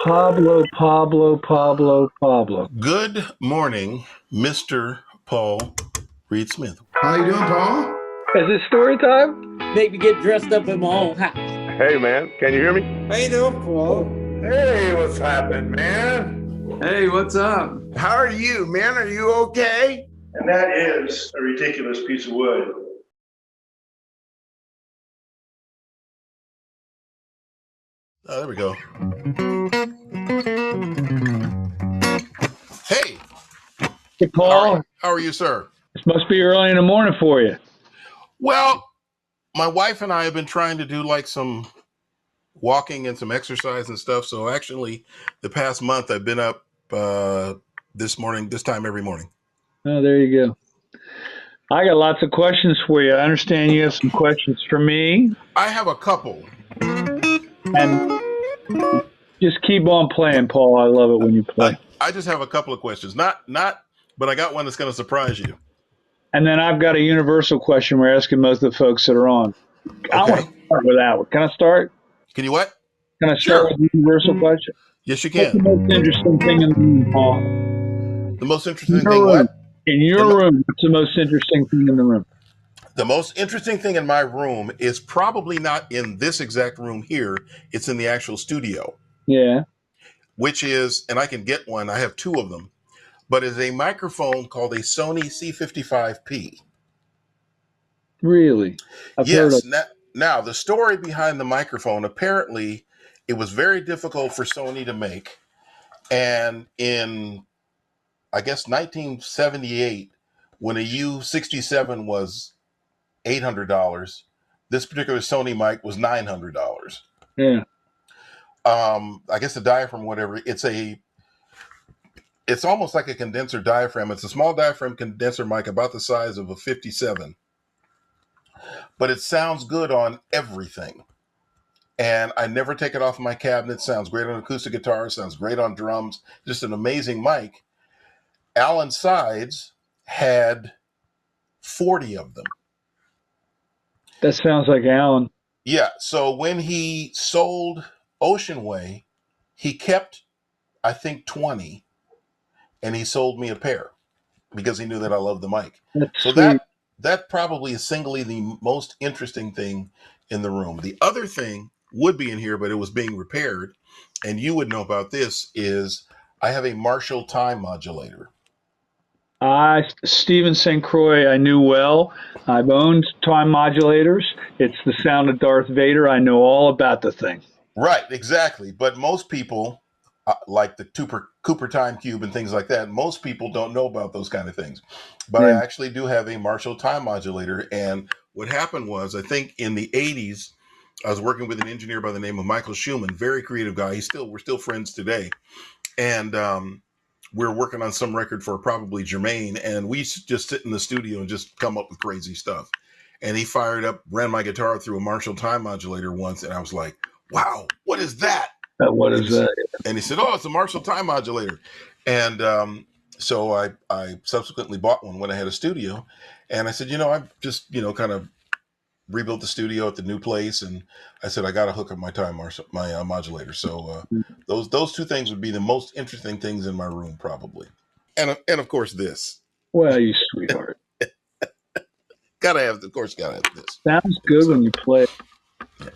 Pablo. Good morning, Mr. Paul Reed Smith. How you doing, Paul? Is it story time? Make me get dressed up in my own house. Hey, man, can you hear me? How you doing, Paul? Hey, what's happening, man? Hey, what's up? How are you, man? Are you okay? And that is a ridiculous piece of wood. Oh, there we go. Hey. Hey, Paul. How are you, sir? This must be early in the morning for you. Well, my wife and I have been trying to do like some walking and some exercise and stuff. So actually, the past month I've been up this time every morning. Oh, there you go. I got lots of questions for you. I understand you have some questions for me. I have a couple. And just keep on playing, Paul. I love it when you play. I just have a couple of questions. Not, but I got one that's going to surprise you. And then I've got a universal question we're asking most of the folks that are on. Okay. I want to start with that one. Can I start? Can you what? Can I start with the universal question? Yes, you can. What's the most interesting thing in the room, Paul? The most interesting thing what? In your room, what's the most interesting thing in the room? The most interesting thing in my room is probably not in this exact room here. It's in the actual studio. Yeah. Which is, and I can get one, I have two of them, but it's a microphone called a Sony C55P. Really? I've heard of it. Now, the story behind the microphone, apparently it was very difficult for Sony to make. And in, I guess, 1978, when a U67 was $800, this particular Sony mic was $900. Yeah. I guess the diaphragm, whatever, it's almost like a condenser diaphragm. It's a small diaphragm condenser mic about the size of a 57. But it sounds good on everything. And I never take it off my cabinet. Sounds great on acoustic guitar, sounds great on drums. Just an amazing mic. Alan Sides had 40 of them. That sounds like Alan. Yeah. So when he sold Ocean Way, he kept, I think, 20, and he sold me a pair because he knew that I loved the mic. That's so sweet. that probably is singly the most interesting thing in the room. The other thing would be in here, but it was being repaired, and you would know about this, is I have a Marshall time modulator. Stephen St. Croix, I knew well. I've owned time modulators. It's the sound of Darth Vader. I know all about the thing. Right, exactly. But most people, like the Cooper Time Cube and things like that, most people don't know about those kind of things. But yeah. I actually do have a Marshall time modulator. And what happened was, I think in the 80s, I was working with an engineer by the name of Michael Schumann, very creative guy. We're still friends today. And we're working on some record for probably Jermaine. And we just sit in the studio and just come up with crazy stuff. And he ran my guitar through a Marshall time modulator once. And I was like, wow, what is that? What is that? And he said, oh, it's a Marshall time modulator. And so I subsequently bought one when I had a studio. And I said, I've just, kind of rebuilt the studio at the new place. And I said, I got to hook up my modulator. So those two things would be the most interesting things in my room, probably. And of course, this. Well, you sweetheart. Gotta have this. Sounds good when you play.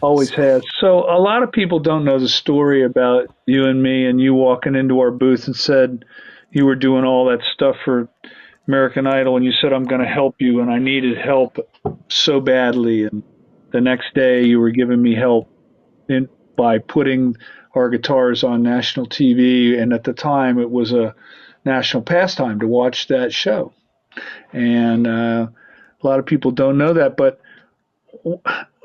Always has. So a lot of people don't know the story about you and me, and you walking into our booth and said you were doing all that stuff for American Idol, and you said, I'm going to help you, and I needed help so badly. And the next day you were giving me help by putting our guitars on national TV, and at the time it was a national pastime to watch that show. And a lot of people don't know that, but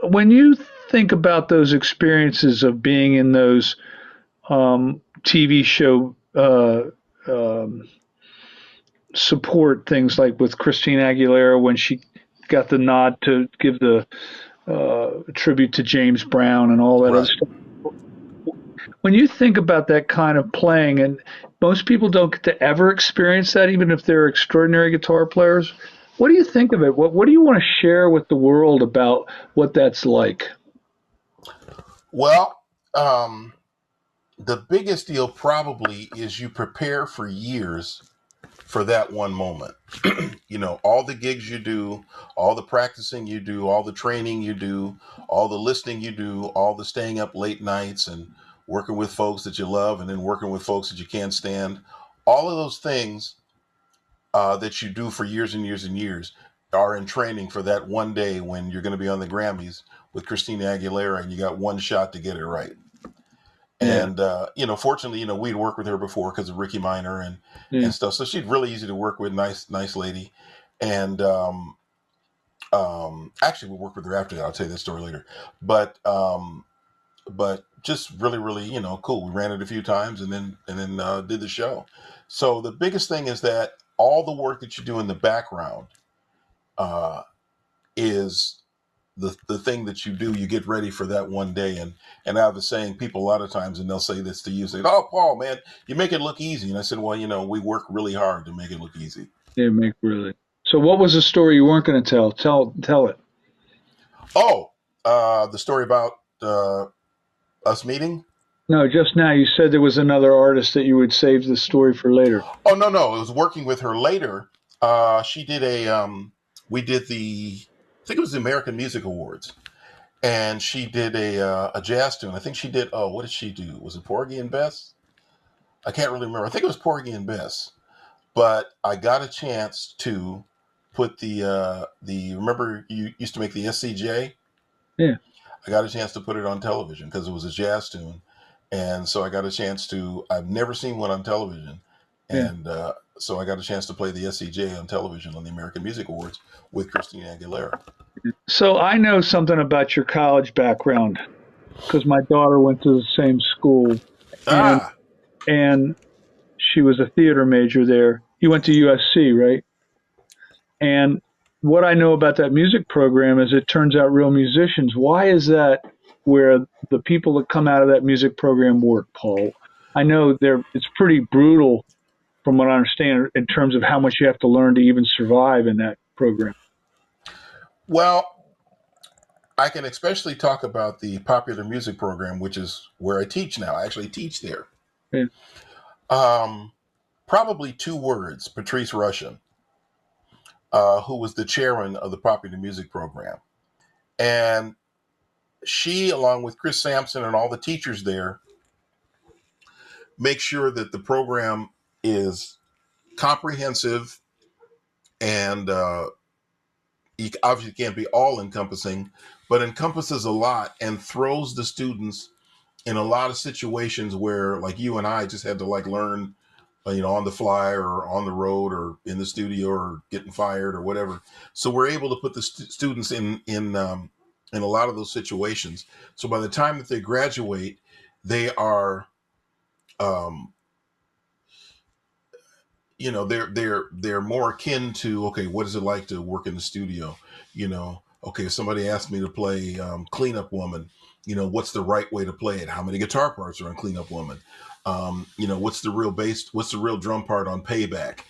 when you think about those experiences of being in those TV show support things, like with Christina Aguilera when she got the nod to give the tribute to James Brown and all that other stuff. When you think about that kind of playing, and most people don't get to ever experience that, even if they're extraordinary guitar players, what do you think of it? What do you want to share with the world about what that's like? Well, The biggest deal probably is you prepare for years for that one moment. All the gigs you do, all the practicing you do, all the training you do, all the listening you do, all the staying up late nights and working with folks that you love and then working with folks that you can't stand. All of those things that you do for years and years and years are in training for that one day when you're going to be on the Grammys with Christina Aguilera and you got one shot to get it right. Yeah. And fortunately, we'd worked with her before because of Ricky Minor and Yeah. stuff. So she's really easy to work with, nice lady. And actually, we worked with her after that. I'll tell you that story later. But just really, really, cool. We ran it a few times and then did the show. So the biggest thing is that all the work that you do in the background is the thing that you do. You get ready for that one day. And I was saying, people a lot of times, and they'll say this to you, say, "Oh, Paul, man, you make it look easy." And I said, well, we work really hard to make it look easy. Yeah, make really. So what was the story you weren't going to tell? Tell it. Oh, the story about us meeting? No, just now you said there was another artist that you would save the story for later. Oh, no. It was working with her later. She did we did I think it was the American Music Awards. And she did a jazz tune. I think she did, what did she do? Was it Porgy and Bess? I can't really remember. I think it was Porgy and Bess. But I got a chance to put remember you used to make the SCJ? Yeah. I got a chance to put it on television because it was a jazz tune. And so I got a chance I've never seen one on television. And so I got a chance to play the SCJ on television on the American Music Awards with Christina Aguilera. So I know something about your college background because my daughter went to the same school and she was a theater major there. You went to USC, right? And what I know about that music program is it turns out real musicians. Why is that where the people that come out of that music program work, Paul? I know it's pretty brutal from what I understand in terms of how much you have to learn to even survive in that program. Well, I can especially talk about the popular music program, which is where I teach now. I actually teach there. Yeah. Probably two words, Patrice Rushen, who was the chairman of the popular music program. And she, along with Chris Sampson and all the teachers there, make sure that the program is comprehensive and obviously can't be all encompassing, but encompasses a lot and throws the students in a lot of situations where, like, you and I just had to learn, on the fly or on the road or in the studio or getting fired or whatever. So we're able to put the students in a lot of those situations. So by the time that they graduate, they are, they're more akin to, okay, what is it like to work in the studio? Okay, if somebody asked me to play Cleanup Woman, what's the right way to play it? How many guitar parts are on Cleanup Woman? What's the real bass? What's the real drum part on Payback?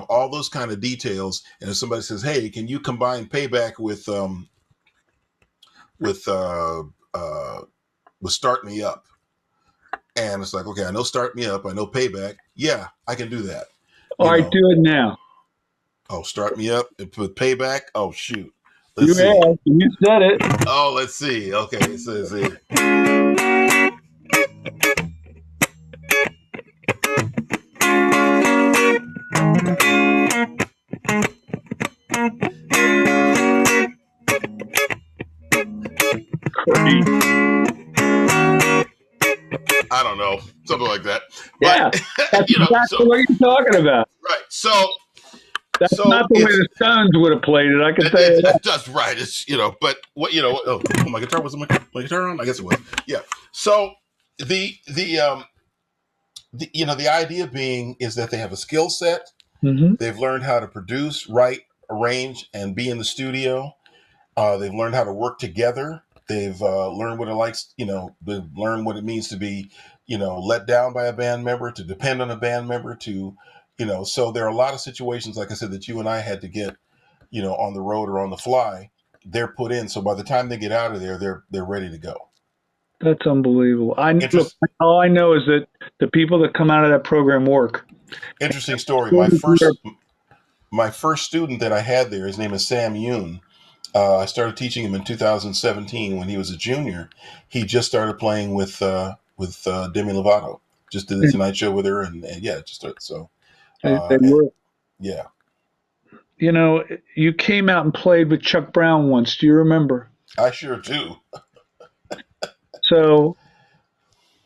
All those kind of details. And if somebody says, "Hey, can you combine Payback with Start Me Up?" And it's like, okay, I know Start Me Up, I know Payback. Yeah, I can do that. All right, do it now. Oh, Start Me Up and put Payback. Oh, shoot. You said it. Oh, let's see. Okay, so let's see. I don't know, something like that. Yeah, but, that's exactly what you're talking about. Right. So that's not the way the Stones would have played it. I can tell you that. That's right. It's but what oh, my guitar was my guitar on. I guess it was. Yeah. So the idea being is that they have a skill set. Mm-hmm. They've learned how to produce, write, arrange, and be in the studio. They've learned how to work together. They've learned what it likes, they've learned what it means to be, let down by a band member, to depend on a band member, to, so there are a lot of situations, like I said, that you and I had to get, on the road or on the fly. They're put in. So by the time they get out of there, they're ready to go. That's unbelievable. Look, Interest, all I know is that the people that come out of that program work. interesting story. My first student that I had there, his name is Sam Yoon. I started teaching him in 2017 when he was a junior. He just started playing with Demi Lovato. Just did the Tonight Show with her, and yeah, just started. So They work. yeah, You know, you came out and played with Chuck Brown once. Do you remember? I sure do. So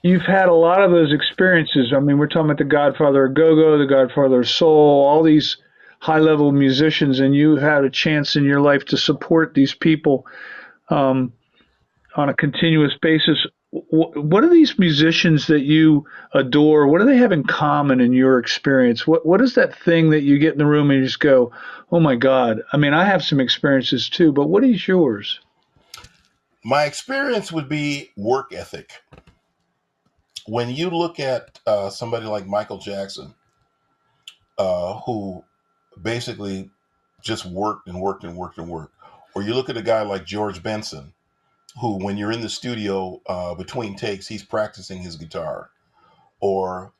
you've had a lot of those experiences. I mean, we're talking about the Godfather of Go-Go, the Godfather of Soul, all these high-level musicians, and you had a chance in your life to support these people um, on a continuous basis. What are these musicians that you adore? What do they have in common in your experience? What is that thing that you get in the room and you just go, "Oh my God"? I mean, I have some experiences too, but what is yours? My experience would be work ethic. When you look at somebody like Michael Jackson, who basically just worked and worked and worked and worked, or you look at a guy like George Benson, who, when you're in the studio between takes, he's practicing his guitar, or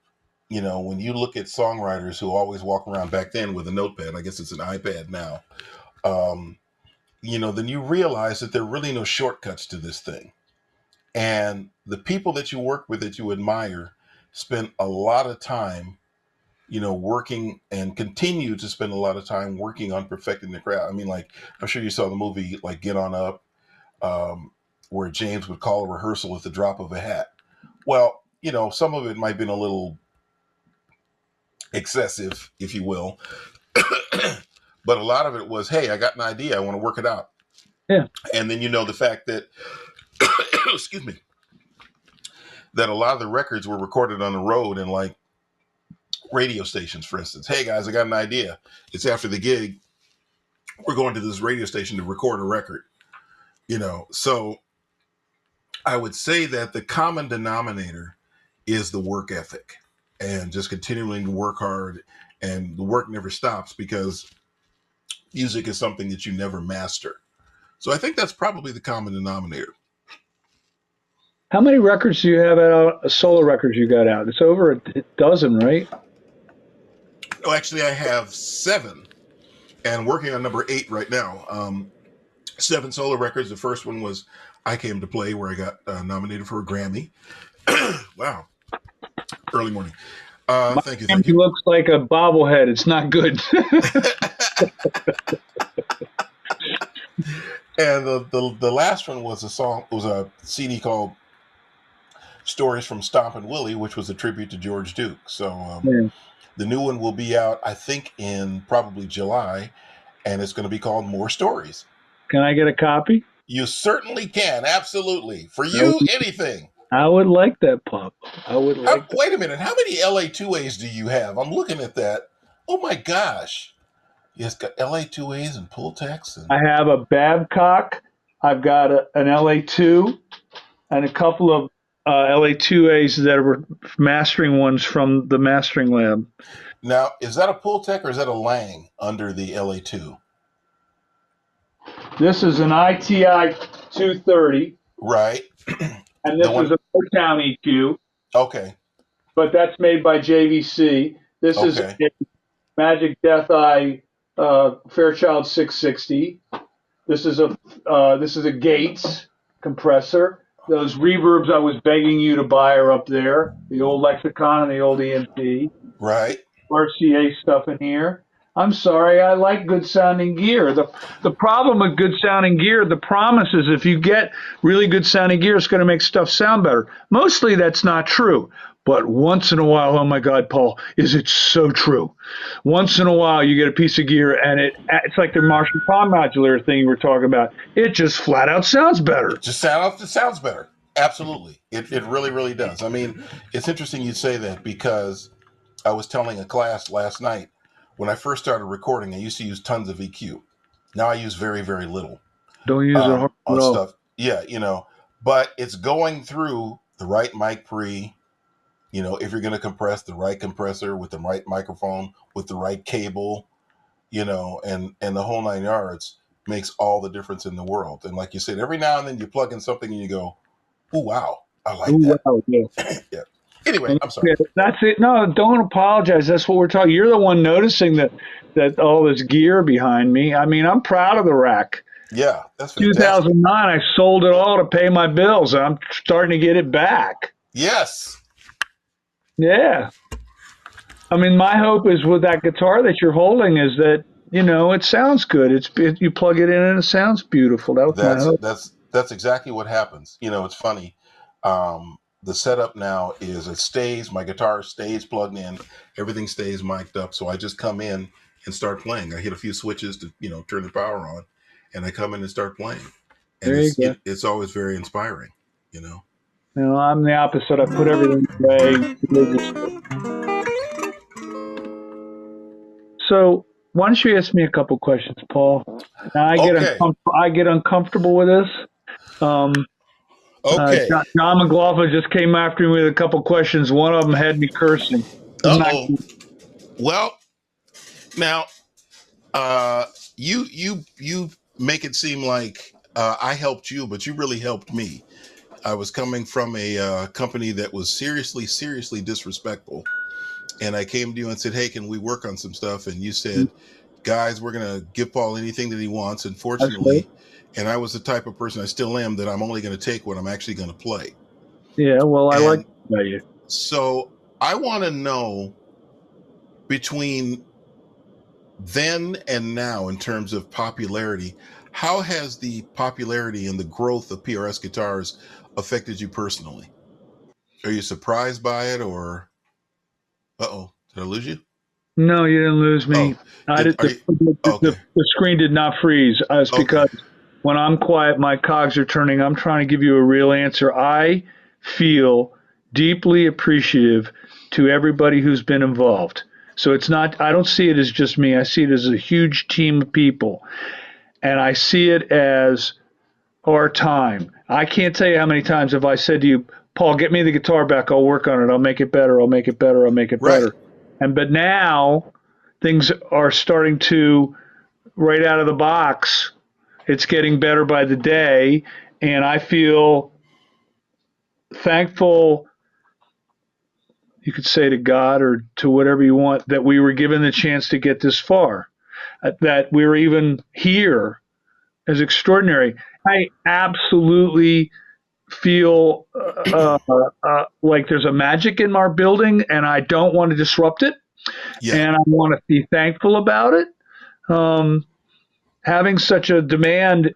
when you look at songwriters who always walk around back then with a notepad, I guess it's an iPad now, um, then you realize that there are really no shortcuts to this thing. And the people that you work with that you admire spend a lot of time, working, and continue to spend a lot of time working on perfecting the craft. I mean, like, I'm sure you saw the movie, like Get On Up, um, where James would call a rehearsal with the drop of a hat. Well, some of it might have been a little excessive, if you will, but a lot of it was, hey, I got an idea, I want to work it out. Yeah. And then the fact that, excuse me, that a lot of the records were recorded on the road, and like radio stations, for instance. Hey guys, I got an idea. It's after the gig. We're going to this radio station to record a record. So I would say that the common denominator is the work ethic, and just continuing to work hard, and the work never stops, because music is something that you never master. So I think that's probably the common denominator. How many records do you have out? Solo records you got out? It's over a dozen, right? Oh, actually, I have 7, and working on number 8 right now. 7 solo records. The first one was I Came to Play, where I got nominated for a Grammy. Wow. Early morning. My Thank you. family looks like a bobblehead. It's not good. And the last one was a CD called Stories from Stompin' Willie, which was a tribute to George Duke. So Yeah. the new one will be out, I think, in probably July, and it's going to be called More Stories. Can I get a copy? You certainly can. Absolutely. For you, anything. I would like that, Pop. I would like that. Wait a minute. How many LA2As do you have? I'm looking at that. Oh my gosh. It's got LA2As and Pultex. I have a Babcock. I've got an LA2 and a couple of LA2As that were mastering ones from the mastering lab. Now, is that a Pultec or is that a Lang under the LA2? This is an ITI 230. Right. And this is a Motown EQ. Okay. But that's made by JVC. This is a Magic Death Eye Fairchild 660. This is a Gates compressor. Those reverbs I was begging you to buy are up there. The old Lexicon and the old EMP. Right. RCA stuff in here. I'm sorry, I like good sounding gear. The problem with good sounding gear, the promise is if you get really good sounding gear, it's going to make stuff sound better. Mostly that's not true. But once in a while, oh my God, Paul, is it so true? Once in a while, you get a piece of gear and it's like the Marshall palm modulator thing you were talking about. It just flat out sounds better. It sounds better. Absolutely. It really, really does. I mean, it's interesting you say that, because I was telling a class last night, when I first started recording, I used to use tons of EQ. Now I use very, very little. Don't use it hard on stuff. Yeah, but it's going through the right mic pre, if you're going to compress, the right compressor with the right microphone, with the right cable, and the whole 9 yards makes all the difference in the world. And like you said, every now and then you plug in something and you go, oh, wow, I like Ooh, that. wow, yeah. Yeah. Anyway, I'm sorry. Yeah, that's it. No, don't apologize. That's what we're talking. You're the one noticing that all this gear behind me. I mean, I'm proud of the rack. Yeah, that's fantastic. 2009, I sold it all to pay my bills. And I'm starting to get it back. Yes. Yeah. I mean, my hope is with that guitar that you're holding is that, it sounds good. You plug it in and it sounds beautiful. That was my That's hope. that's exactly what happens. It's funny. The setup now is my guitar stays plugged in, everything stays mic'd up. So I just come in and start playing. I hit a few switches to, turn the power on, and I come in and start playing. And There you go. it's always very inspiring, you know. I'm the opposite. I put everything away religiously. So why don't you ask me a couple questions, Paul? Now Okay. I get uncomfortable with this. Okay. John McLaughlin just came after me with a couple questions. One of them had me cursing. I'm not. Uh-oh. Well, now you make it seem like I helped you, but you really helped me. I was coming from a company that was seriously disrespectful, and I came to you and said, "Hey, can we work on some stuff?" And you said, "Guys, we're gonna give Paul anything that he wants." And fortunately, and I was the type of person, I still am, that I'm only going to take what I'm actually going to play. Yeah, well, I like And that about you. so I want to know, between then and now, in terms of popularity, how has the popularity and the growth of PRS guitars affected you personally? Are you surprised by it, or did I lose you? No, you didn't lose me. Oh, I did. are you okay? The screen did not freeze. It's Okay, because when I'm quiet, my cogs are turning. I'm trying to give you a real answer. I feel deeply appreciative to everybody who's been involved. So it's not. I don't see it as just me. I see it as a huge team of people, and I see it as our time. I can't tell you how many times have I said to you, Paul, get me the guitar back. I'll work on it. I'll make it better. I'll make it better. I'll make it right, better. But now things are starting to, right out of the box, it's getting better by the day. And I feel thankful, you could say, to God or to whatever you want, that we were given the chance to get this far, that we were even here is extraordinary. I absolutely feel like there's a magic in our building, and I don't want to disrupt it, yeah, and I want to be thankful about it. Having such a demand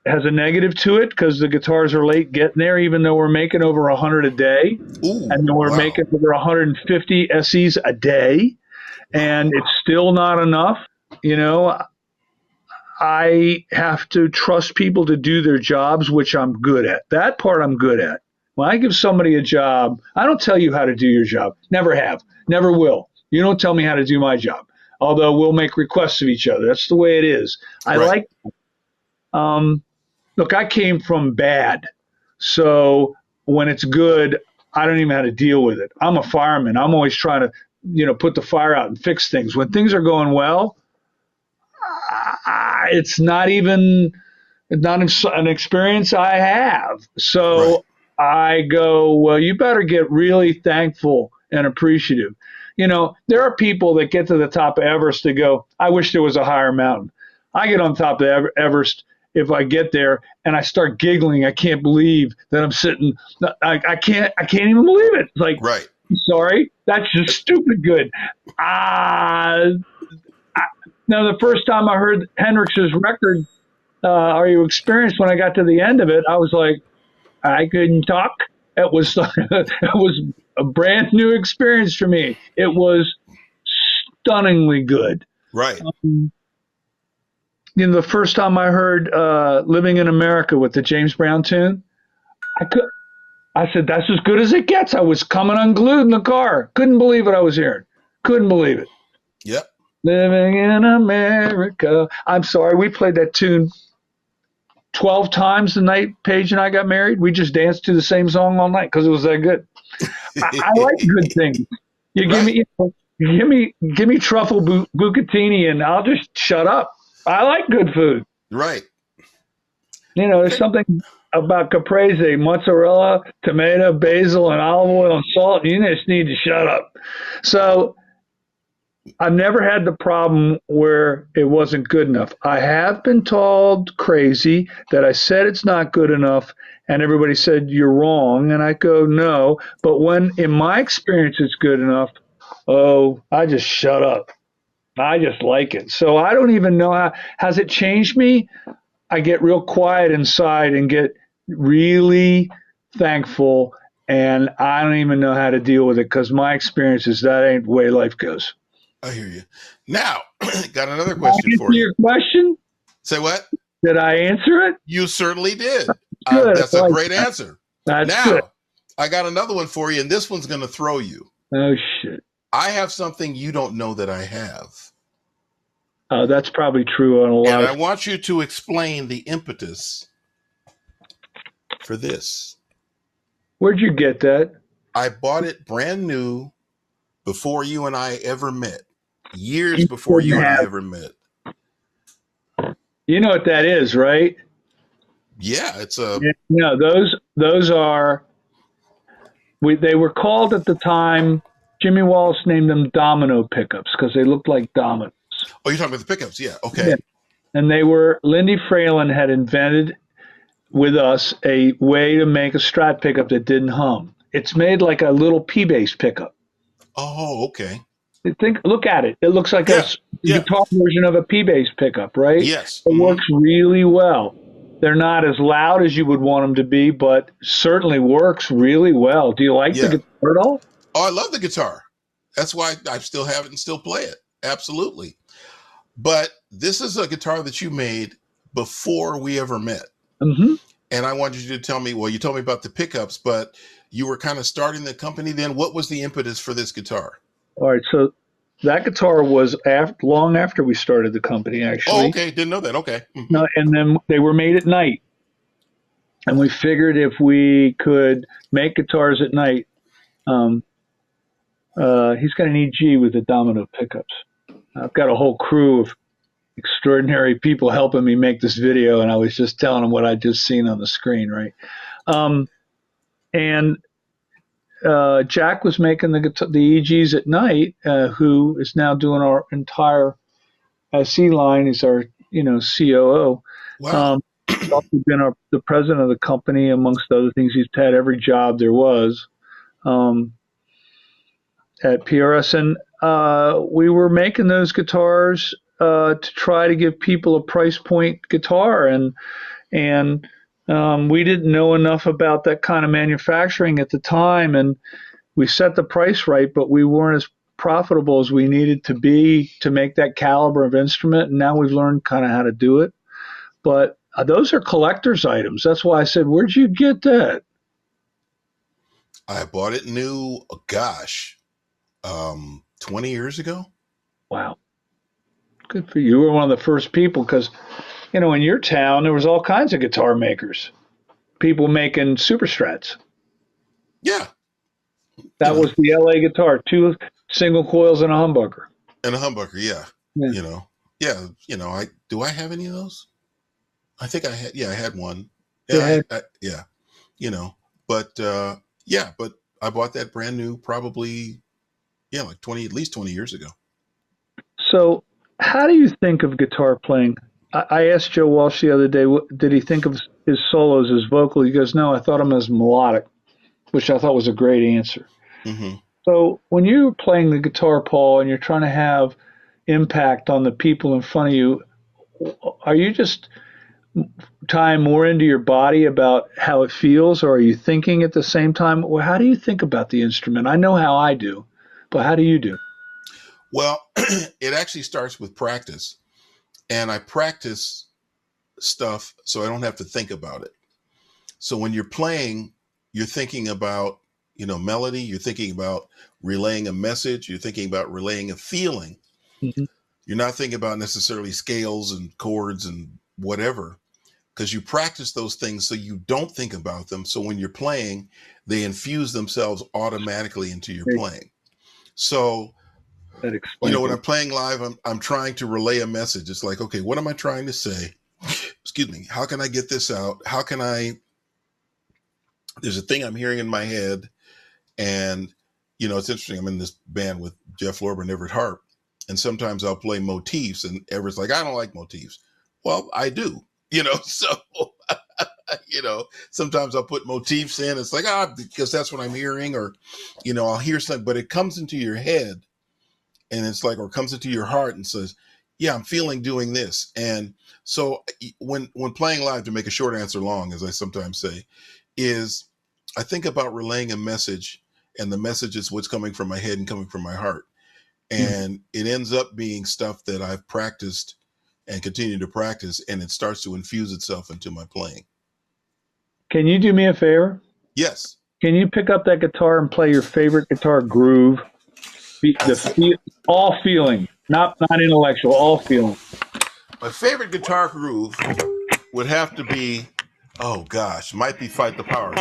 has a negative to it because the guitars are late getting there, even though we're making over 100 a day, ooh, and we're wow, making over 150 SEs a day, and it's still not enough. You know, I have to trust people to do their jobs, which I'm good at. That part I'm good at. When I give somebody a job, I don't tell you how to do your job. Never have. Never will. You don't tell me how to do my job. Although we'll make requests of each other. That's the way it is. I right, like look, I came from bad. So when it's good, I don't even know how to deal with it. I'm a fireman. I'm always trying to, put the fire out and fix things. When things are going well, it's not even not an experience I have. right, So I go, well, you better get really thankful and appreciative. There are people that get to the top of Everest to go, I wish there was a higher mountain. I get on top of Everest if I get there and I start giggling. I can't believe that I'm sitting. I can't even believe it. It's like, right, sorry, that's just stupid good. Now, the first time I heard Hendrix's record, Are You Experienced, when I got to the end of it, I was like, I couldn't talk. It was it was a brand new experience for me. It was stunningly good. right. The first time I heard "Living in America" with the James Brown tune, I said, "That's as good as it gets." I was coming unglued in the car. Couldn't believe what I was hearing. Couldn't believe it. Yep. Living in America. I'm sorry, we played that tune 12 times the night Paige and I got married. We just danced to the same song all night because it was that good. I like good things. You give Right. me, give me truffle bucatini, and I'll just shut up. I like good food. Right. There's something about caprese, mozzarella, tomato, basil, and olive oil and salt. You just need to shut up. So I've never had the problem where it wasn't good enough. I have been told crazy that I said it's not good enough, and everybody said you're wrong, and I go no. But when in my experience it's good enough, oh, I just shut up. I just like it. So I don't even know how has it changed me. I get real quiet inside and get really thankful, and I don't even know how to deal with it because my experience is that ain't the way life goes. I hear you. Now, got another Did I question answer for you. your question? Say what? Did I answer it? You certainly did. Good. That's a great answer. That's Now, good. I got another one for you, and this one's going to throw you. Oh, shit. I have something you don't know that I have. That's probably true on a lot And of. I want you to explain the impetus for this. Where'd you get that? I bought it brand new before you and I ever met. Years before you and I ever met. You know what that is, right? Yeah, it's a. No, those are. They were called at the time. Jimmy Wallace named them Domino pickups because they looked like dominoes. Oh, you're talking about the pickups? Yeah. Okay. Yeah. And they were. Lindy Fralin had invented with us a way to make a Strat pickup that didn't hum. It's made like a little P-bass pickup. Oh, okay. Look at it. It looks like a guitar version of a P-bass pickup, right? Yes. It works really well. They're not as loud as you would want them to be, but certainly works really well. Do you like the guitar at all? Oh, I love the guitar. That's why I still have it and still play it. Absolutely. But this is a guitar that you made before we ever met. Mm-hmm. And I wanted you to tell me, well, you told me about the pickups, but you were kind of starting the company then. What was the impetus for this guitar? All right, so that guitar was long after we started the company, actually. Oh, okay. Didn't know that. Okay. Mm-hmm. No, and then they were made at night. And we figured if we could make guitars at night, he's got an EG with the Domino pickups. I've got a whole crew of extraordinary people helping me make this video, and I was just telling them what I'd just seen on the screen, right? And Jack was making the EGs at night, who is now doing our entire SE line. He's our, COO. Wow. He's also been the president of the company, amongst other things. He's had every job there was at PRS. And we were making those guitars to try to give people a price point guitar. And we didn't know enough about that kind of manufacturing at the time. And we set the price right, but we weren't as profitable as we needed to be to make that caliber of instrument. And now we've learned kind of how to do it. But those are collector's items. That's why I said, where'd you get that? I bought it new, 20 years ago. Wow. Good for you. You were one of the first people because, in your town, there was all kinds of guitar makers. People making super strats. Yeah. That was the LA guitar, 2 single coils and a humbucker. And a humbucker, yeah. Do I have any of those? I think I had, I had one. Yeah, but I bought that brand new probably, like at least 20 years ago. So how do you think of guitar playing? I asked Joe Walsh the other day, did he think of his solos as vocal? He goes, no, I thought of them as melodic, which I thought was a great answer. Mm-hmm. So when you're playing the guitar, Paul, and you're trying to have impact on the people in front of you, are you just tying more into your body about how it feels, or are you thinking at the same time? Well, how do you think about the instrument? I know how I do, but how do you do? Well, it actually starts with practice, and I practice stuff so I don't have to think about it. So when you're playing, you're thinking about, melody, you're thinking about relaying a message, you're thinking about relaying a feeling. Mm-hmm. You're not thinking about necessarily scales and chords and whatever, because you practice those things so you don't think about them. So when you're playing, they infuse themselves automatically into your playing. So, when I'm playing live, I'm trying to relay a message. It's like, okay, what am I trying to say? Excuse me. How can I get this out? How can I there's a thing I'm hearing in my head, and it's interesting. I'm in this band with Jeff Lorber and Everett Harp, and sometimes I'll play motifs, and Everett's like, I don't like motifs. Well, I do, so sometimes I'll put motifs in. It's like, because that's what I'm hearing, or I'll hear something, but it comes into your head, and it's like, or comes into your heart and says, yeah, I'm feeling doing this. And so when playing live, to make a short answer long, as I sometimes say, is I think about relaying a message, and the message is what's coming from my head and coming from my heart. And it ends up being stuff that I've practiced and continue to practice, and it starts to infuse itself into my playing. Can you do me a favor? Yes. Can you pick up that guitar and play your favorite guitar groove? All feeling, not intellectual, all feeling. My favorite guitar groove would have to be, oh gosh, might be Fight the Power.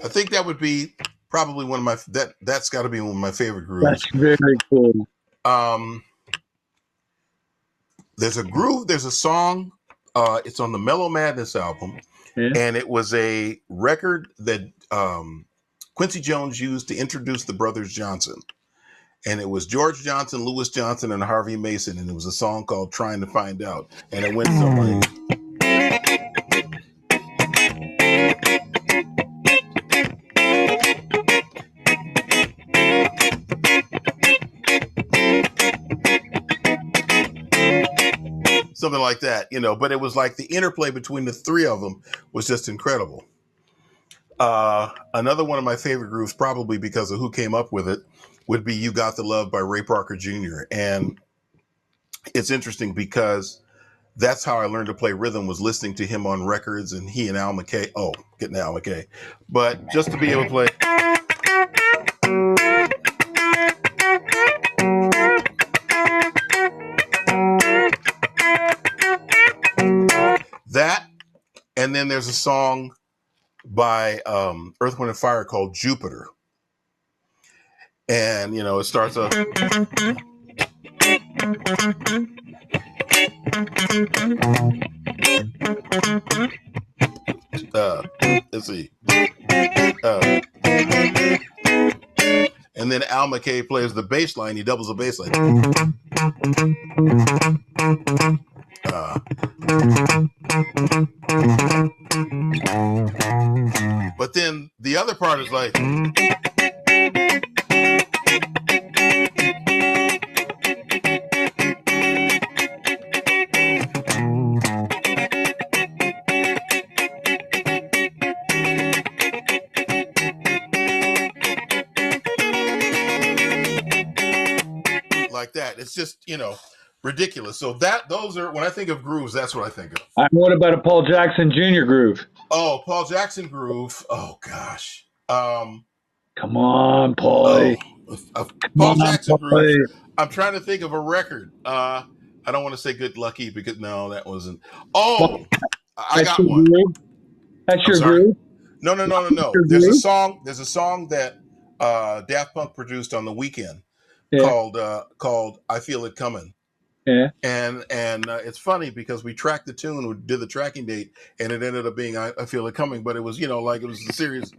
I think that would be probably one of my that's got to be one of my favorite grooves. That's very cool. There's a song, it's on the Mellow Madness album, and it was a record that Quincy Jones used to introduce the Brothers Johnson. And it was George Johnson, Louis Johnson, and Harvey Mason, and it was a song called Trying to Find Out. And it went something like, something like that, but it was like the interplay between the three of them was just incredible. Another one of my favorite grooves, probably because of who came up with it, would be You Got the Love by Ray Parker Jr. And it's interesting because that's how I learned to play rhythm, was listening to him on records, and he and Al McKay, getting Al McKay, but just to be able to play. That, and then there's a song by Earth, Wind & Fire called Jupiter. And, it starts off. Let's see. And then Al McKay plays the bass line. He doubles the bass line. But then the other part is like. Like that. It's just, ridiculous. So those are, when I think of grooves, that's what I think of. And what about a Paul Jackson Jr. groove? Oh, Paul Jackson groove. Oh gosh. Come on, Paul. Paul Jackson groove. I'm trying to think of a record. I don't want to say Good Lucky, because no, that wasn't. Oh, I got one. Groove? That's your groove? No. There's a song that Daft Punk produced on The Weeknd. Yeah. Called I Feel It Coming. Yeah. And it's funny because we tracked the tune, we did the tracking date, and it ended up being I Feel It Coming, but it was, like it was the series.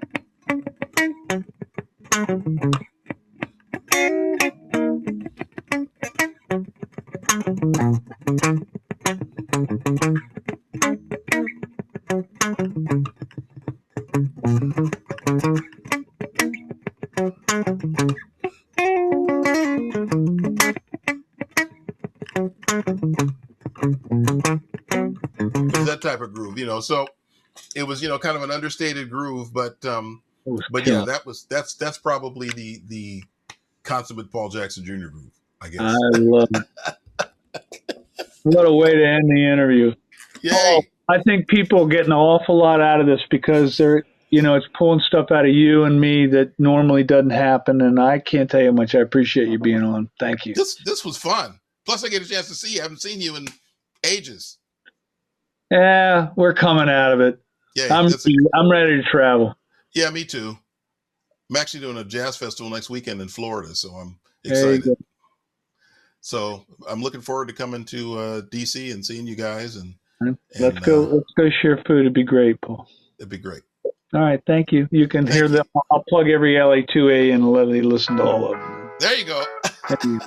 That type of groove, so it was, kind of an understated groove, but yeah, that's probably the consummate Paul Jackson Jr. groove, I guess. I love it. What a way to end the interview. Yay. I think people are getting an awful lot out of this because they're, it's pulling stuff out of you and me that normally doesn't happen. And I can't tell you how much I appreciate you being on. Thank you. This was fun. Plus I get a chance to see you. I haven't seen you in ages. Yeah, we're coming out of it. Yeah, I'm ready to travel. yeah, me too. I'm actually doing a jazz festival next weekend in Florida, so I'm There you excited. go. So I'm looking forward to coming to DC and seeing you guys, and Let's go. Let's go share food. It'd be great, Paul. it'd be great. All right, thank you. You can hear Thank you. them. I'll plug every LA2A and let you listen to all of them. There you go. Thank you.